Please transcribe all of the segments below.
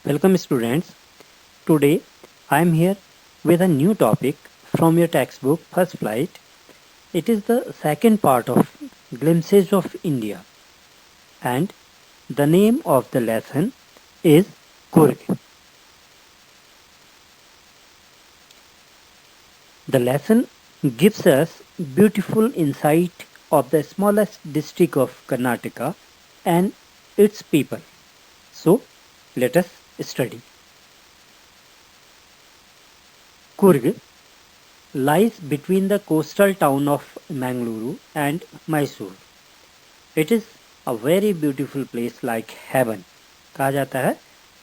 Welcome students. Today I am here with a new topic from your textbook First Flight. It is the second part of Glimpses of India and the name of the lesson is Kurg. The lesson gives us beautiful insight of the smallest district of Karnataka and its people. So let us study. Kurg lies between the coastal town of Mangaluru and Mysore. It is a very beautiful place like heaven. कहा जाता है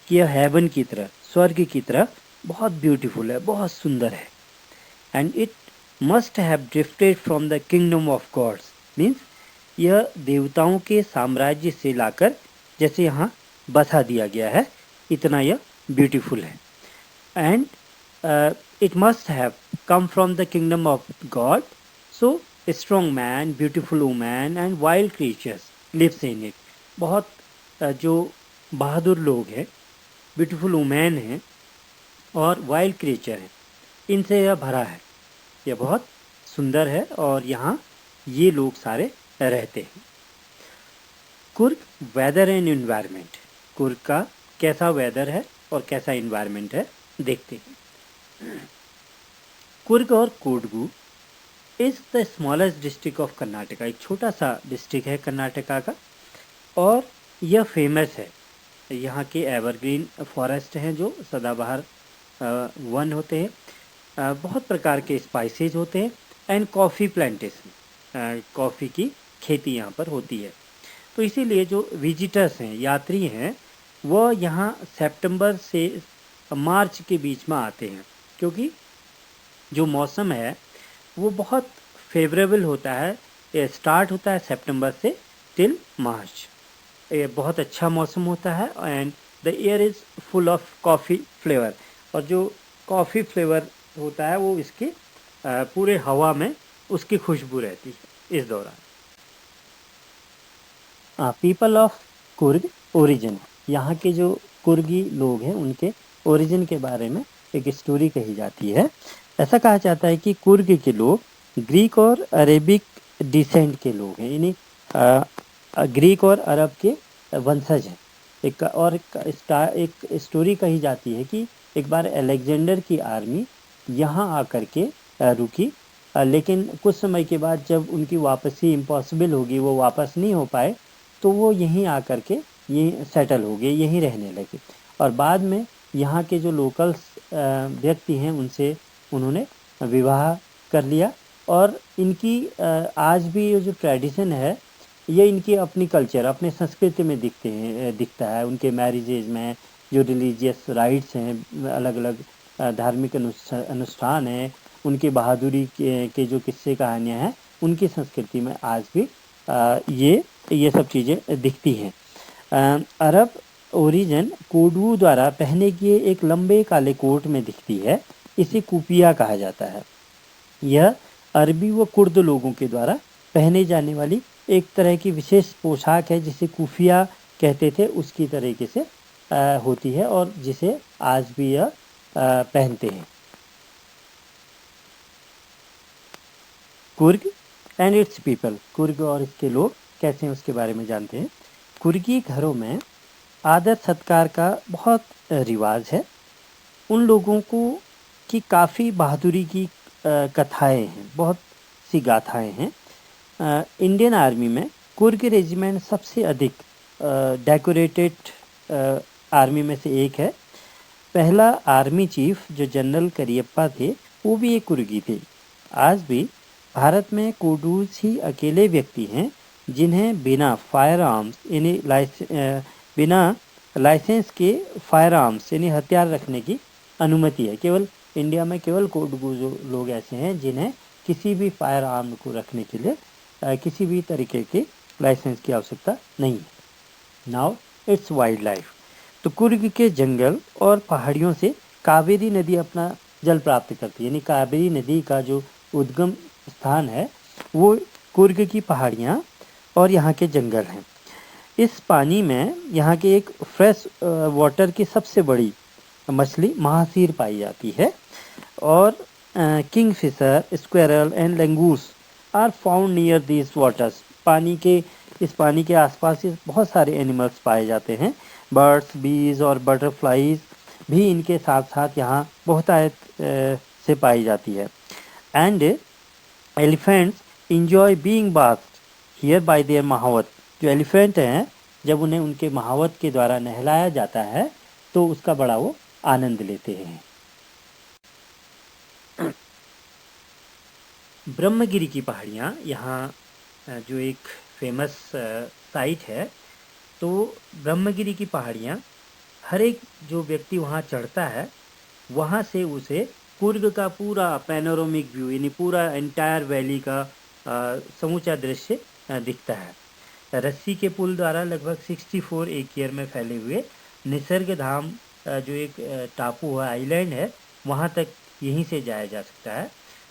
कि यह haven की तरह, स्वर्ग की तरह बहुत ब्यूटीफुल है, बहुत सुंदर है. And it must have drifted from the kingdom of gods. Means यह देवताओं के साम्राज्य से लाकर जैसे यहाँ बसा दिया गया है, इतना यह ब्यूटीफुल है. And it must have come from the kingdom of God. So a strong man, beautiful woman and wild creatures lives in it. बहुत जो बहादुर लोग हैं, ब्यूटीफुल वुमेन हैं और वाइल्ड क्रिएचर हैं, इनसे यह भरा है. यह बहुत सुंदर है और यहाँ ये लोग सारे रहते हैं. Coorg weather and environment. Coorg का कैसा वेदर है और कैसा इन्वायरमेंट है देखते हैं. कुर्ग और Kodagu is the smallest district of Karnataka. एक छोटा सा डिस्ट्रिक्ट है कर्नाटका का और यह फेमस है. यहाँ के एवरग्रीन फॉरेस्ट हैं जो सदाबहार वन होते हैं. बहुत प्रकार के स्पाइसेज होते हैं एंड कॉफ़ी प्लांटेशन, कॉफ़ी की खेती यहाँ पर होती है. तो इसीलिए जो विजिटर्स हैं, यात्री हैं, वह यहाँ सितंबर से मार्च के बीच में आते हैं क्योंकि जो मौसम है वो बहुत फेवरेबल होता है. ये स्टार्ट होता है सितंबर से टिल मार्च. ये बहुत अच्छा मौसम होता है and the air is full of coffee flavour. और जो कॉफ़ी फ्लेवर होता है वो इसके पूरे हवा में उसकी खुशबू रहती है इस दौरान. People of Coorg origin. यहाँ के जो कुर्गी लोग हैं उनके ओरिजिन के बारे में एक स्टोरी कही जाती है. ऐसा कहा जाता है कि कुर्ग के लोग ग्रीक और अरेबिक डिसेंट के लोग हैं, यानी ग्रीक और अरब के वंशज हैं. एक स्टोरी कही जाती है कि एक बार अलेक्जेंडर की आर्मी यहाँ आकर के रुकी, लेकिन कुछ समय के बाद जब उनकी वापसी इम्पॉसिबल होगी, वो वापस नहीं हो पाए, तो वो यहीं आकर के यहीं सेटल हो गए, यहीं रहने लगे. और बाद में यहाँ के जो लोकल्स व्यक्ति हैं उनसे उन्होंने विवाह कर लिया. और इनकी आज भी ये जो ट्रेडिशन है ये इनकी अपनी कल्चर, अपने संस्कृति में दिखता है. उनके मैरिजेज में जो रिलीजियस राइट्स हैं, अलग अलग धार्मिक अनुष्ठान हैं, उनकी बहादुरी के जो किस्से कहानियाँ हैं, उनकी संस्कृति में आज भी ये सब चीज़ें दिखती हैं. अरब ओरिजिन कोडवू द्वारा पहने किए एक लंबे काले कोट में दिखती है. इसे कुपिया कहा जाता है. यह अरबी व कुर्द लोगों के द्वारा पहने जाने वाली एक तरह की विशेष पोशाक है जिसे कुफिया कहते थे, उसकी तरीके से होती है और जिसे आज भी यह पहनते हैं. Coorg and it's people. Coorg और इसके लोग कैसे हैं उसके बारे में जानते हैं. कुर्गी घरों में आदर सत्कार का बहुत रिवाज है. उन लोगों को की काफ़ी बहादुरी की कथाएं हैं, बहुत सी गाथाएं हैं. इंडियन आर्मी में कुर्ग रेजिमेंट सबसे अधिक डेकोरेटेड आर्मी में से एक है. पहला आर्मी चीफ जो जनरल करियप्पा थे वो भी एक कुर्गी थे. आज भी भारत में कोडूज ही अकेले व्यक्ति हैं जिन्हें बिना फायर आर्म्स यानी बिना लाइसेंस के फायर आर्म्स यानी हथियार रखने की अनुमति है. केवल इंडिया में केवल कोडगू लोग ऐसे हैं जिन्हें किसी भी फायर आर्म को रखने के लिए किसी भी तरीके के लाइसेंस की आवश्यकता नहीं है. Now it's wild life. तो कुर्ग के जंगल और पहाड़ियों से कावेरी नदी अपना जल प्राप्त करती है. यानी कावेरी नदी का जो उद्गम स्थान है वो कुर्ग की पहाड़ियाँ और यहाँ के जंगल हैं. इस पानी में यहाँ के एक फ्रेश वाटर की सबसे बड़ी मछली महासीर पाई जाती है और kingfisher, squirrel and langurs are found near this waters. इस पानी के आसपास ये बहुत सारे एनिमल्स पाए जाते हैं। बर्ड्स, बीज और बटरफ्लाईज भी इनके साथ साथ यहाँ बहुतायत से पाई जाती है। And elephants enjoy being bathed here by their mahout. जो एलिफेंट हैं, जब उन्हें उनके महावत के द्वारा नहलाया जाता है तो उसका बड़ा वो आनंद लेते हैं। ब्रह्मगिरी की पहाड़ियाँ यहाँ जो एक फेमस साइट है, तो ब्रह्मगिरी की पहाड़ियाँ हर एक जो व्यक्ति वहाँ चढ़ता है वहाँ से उसे कुर्ग का पूरा पैनोरामिक व्यू यानी पूरा एंटायर वैली का समूचा दृश्य दिखता है। रस्सी के पुल द्वारा लगभग 64 एकड़ में फैले हुए निसर्ग धाम जो एक टापू है, आइलैंड है, वहाँ तक यहीं से जाया जा सकता है।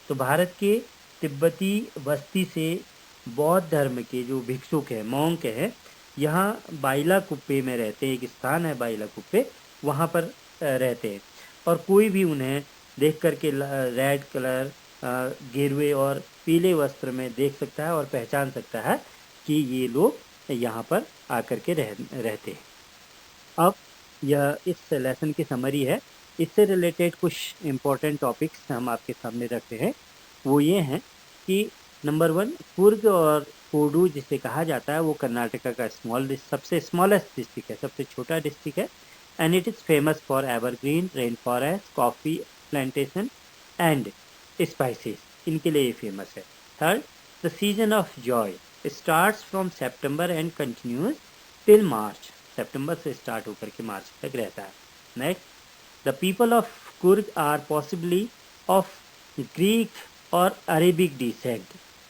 तो भारत के तिब्बती बस्ती से बौद्ध धर्म के जो भिक्षुक हैं, मॉन्क हैं, यहाँ बाइला कुप्पे में रहते हैं। एक स्थान है बाइला कुप्पे, वहाँ पर रहते हैं और कोई भी उन्हें देख करके रेड कलर, गेरुए और पीले वस्त्र में देख सकता है और पहचान सकता है कि ये लोग यहाँ पर आकर के रहते हैं। अब यह इस लेसन की समरी है। इससे रिलेटेड कुछ इम्पोर्टेंट टॉपिक्स हम आपके सामने रखते हैं। वो ये हैं कि नंबर 1, कुर्ग और कोडू जिसे कहा जाता है वो कर्नाटका का सबसे स्मॉलेस्ट डिस्ट्रिक्ट है, सबसे छोटा डिस्ट्रिक्ट है। And it is famous for evergreen, rain forest, coffee plantation and spices, इनके लिए ये फेमस है। Third, the season of joy starts from September and continues till March. सितंबर से स्टार्ट होकर के मार्च तक रहता है। Next, the people of Coorg are possibly of Greek और अरेबिक डिसेंट।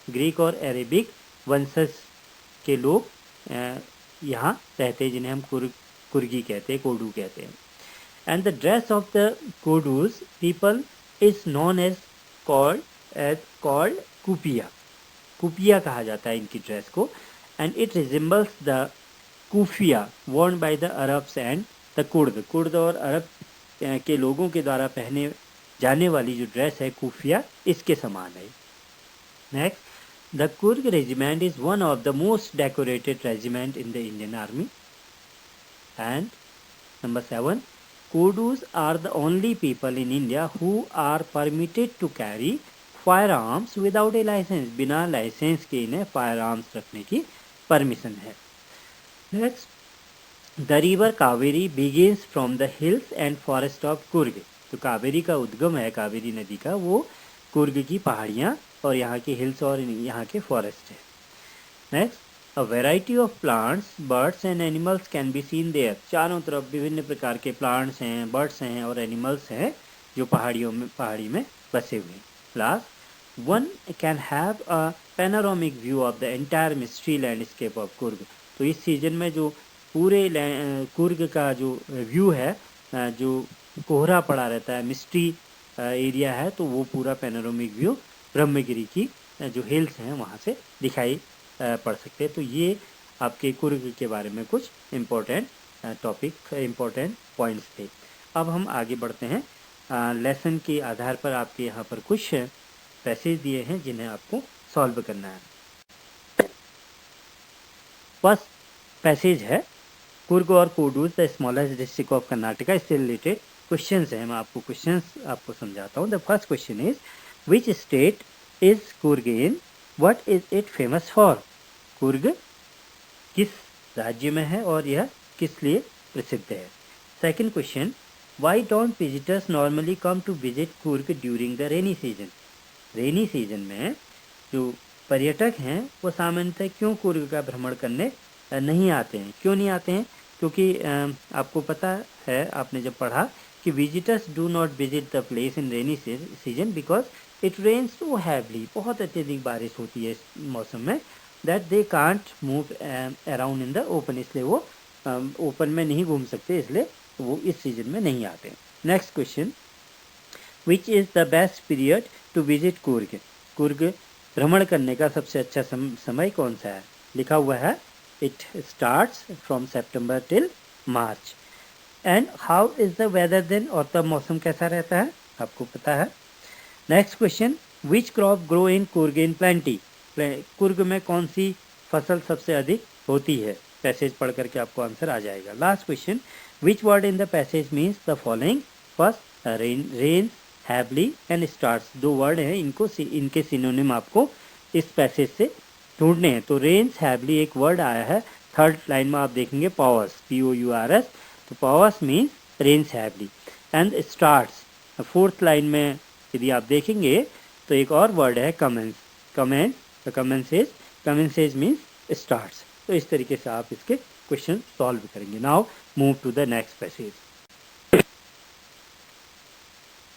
ग्रीक और अरेबिक वंशज के लोग यहाँ रहते हैं, जिन्हें हम कुर्गी कहते हैं, कोडू कहते हैं। And the dress of the Kodus people is known as called kupya. Kupya कहा जाता है इनकी ड्रेस को। And it resembles the kufiya worn by the Arabs and the Kurd और अरब के लोगों के द्वारा पहने जाने वाली जो ड्रेस है कुफिया, इसके समान है। Next, the Coorg regiment is one of the most decorated regiment in the Indian army. And number 7, Kodus are the only people in India who are permitted to carry fire arms without a licence. बिना licence के इन्हें fire arms रखने की permission है। Next, the river Kaveri begins from the hills and forest of Kurg। तो कावेरी का उद्गम है, कावेरी नदी का, वो कुर्ग की पहाड़ियाँ और यहाँ के हिल्स और यहाँ के फॉरेस्ट है। Next, a variety of plants, birds and animals can be seen there. चारों तरफ विभिन्न प्रकार के प्लांट्स हैं, बर्ड्स हैं और एनिमल्स हैं जो पहाड़ी में बसे हुए हैं। Last, one can have a panoramic view of the entire mystery landscape of Coorg. तो इस सीजन में जो पूरे कुर्ग का जो व्यू है, जो कोहरा पड़ा रहता है, मिस्ट्री एरिया है, तो वो पूरा पैनोरामिक व्यू ब्रह्मगिरी की जो हिल्स हैं वहाँ से दिखाई पड़ सकते हैं। तो ये आपके कुर्ग के बारे में कुछ इम्पोर्टेंट इम्पोर्टेंट पॉइंट्स थे। अब हम आगे बढ़ते हैं। लेसन के आधार पर आपके यहाँ पर कुछ पैसेज दिए हैं जिन्हें आपको सॉल्व करना है। फर्स्ट पैसेज है, कुर्ग और Kodus the smallest district of Karnataka. इससे रिलेटेड क्वेश्चंस हैं, मैं आपको क्वेश्चंस आपको समझाता हूँ। The first question is, which state is Coorg in, what is it famous for. Coorg किस राज्य में है और यह किस लिए प्रसिद्ध है। Second question, why don't visitors normally come to visit Coorg during the rainy season. Rainy season में जो पर्यटक हैं वो सामान्यतः क्यों कुर्ग का भ्रमण करने नहीं आते हैं। क्यों नहीं आते हैं? क्योंकि आपको पता है, आपने जब पढ़ा कि visitors do not visit the place in rainy season because it rains so heavily. बहुत अत्यधिक बारिश होती है इस मौसम में, that they can't move around in the open. इसलिए वो ओपन में नहीं घूम सकते, इसलिए वो इस सीजन में नहीं आते। Next question, which is the best period to visit Coorg. Coorg भ्रमण करने का सबसे अच्छा समय कौन सा है। लिखा हुआ है It starts from September till March. And how is the weather then? और तब मौसम कैसा रहता है, आपको पता है. Next question, which crop grow in Coorg in plenty? Coorg में कौन सी फसल सबसे अधिक होती है? पैसेज पढ़ करके आपको आंसर आ जाएगा. Last question, which word in the passage means the following? First rain, heavily and stars. दो वर्ड हैं, इनके सिनोनिम आपको इस पैसेज से ढूंढने हैं. तो रेन्स, हैवली एक वर्ड आया है. थर्ड लाइन में आप देखेंगे पावर्स, POURS. तो pours means rains, heavily and stars. Fourth line में यदि आप देखेंगे तो एक और वर्ड है कमेंस. कमेंसेज means stars. तो इस तरीके से आप इसके क्वेश्चन सॉल्व करेंगे. Now move to the next passage.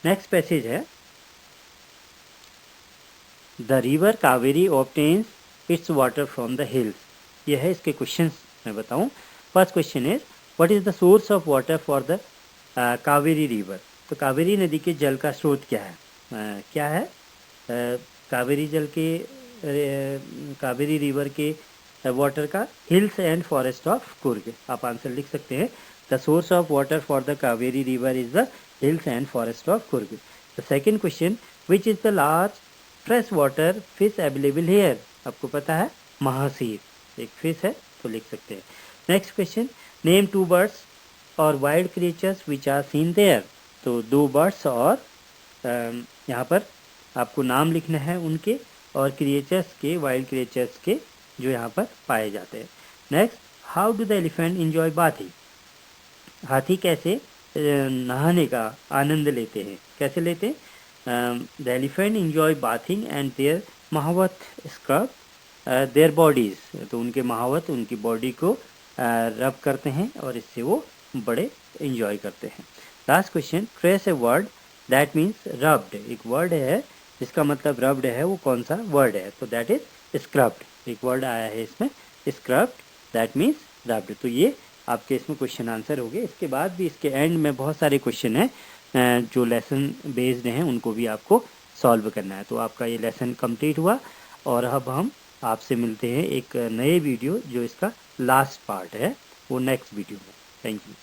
Next passage है, the river Kaveri obtains its water from the hills. यह है इसके क्वेश्चन मैं बताऊं. First question is, what is the source of water for the Kaveri river? तो कावेरी नदी के जल का स्रोत क्या है? क्या है कावेरी रिवर के वाटर का? Hills and forest of Coorg. आप आंसर लिख सकते हैं. The source of water for the Kaveri river is the hills and forest of Coorg. The second question, which is the large fresh water fish available hair? आपको पता है महासीर एक fish है, तो लिख सकते हैं. Next question, name two birds और wild creatures which are seen there. तो दो बर्ड्स और यहाँ पर आपको नाम लिखना है उनके, और क्रिएचर्स के, वाइल्ड क्रिएचर्स के जो यहाँ पर पाए जाते हैं. Next, how do the elephant enjoy bathing? हाथी कैसे नहाने का आनंद लेते हैं? कैसे लेते हैं? The elephant enjoy bathing and their mahout scrub their bodies. तो उनके महावत उनकी बॉडी को रब करते हैं और इससे वो बड़े इंजॉय करते हैं. Last question, trace a word that means rubbed. एक वर्ड है जिसका मतलब रब्ड है, वो कौन सा वर्ड है? तो दैट इज स्क्रब्ड. एक वर्ड आया है इसमें स्क्रब्ड, दैट मीन्स रब्ड. तो ये आपके इसमें क्वेश्चन आंसर हो गए. इसके बाद भी इसके एंड में बहुत सारे क्वेश्चन हैं जो लेसन बेस्ड हैं, उनको भी आपको सॉल्व करना है. तो आपका ये लेसन कंप्लीट हुआ और अब हम आपसे मिलते हैं एक नए वीडियो जो इसका लास्ट पार्ट है, वो नेक्स्ट वीडियो में. Thank you.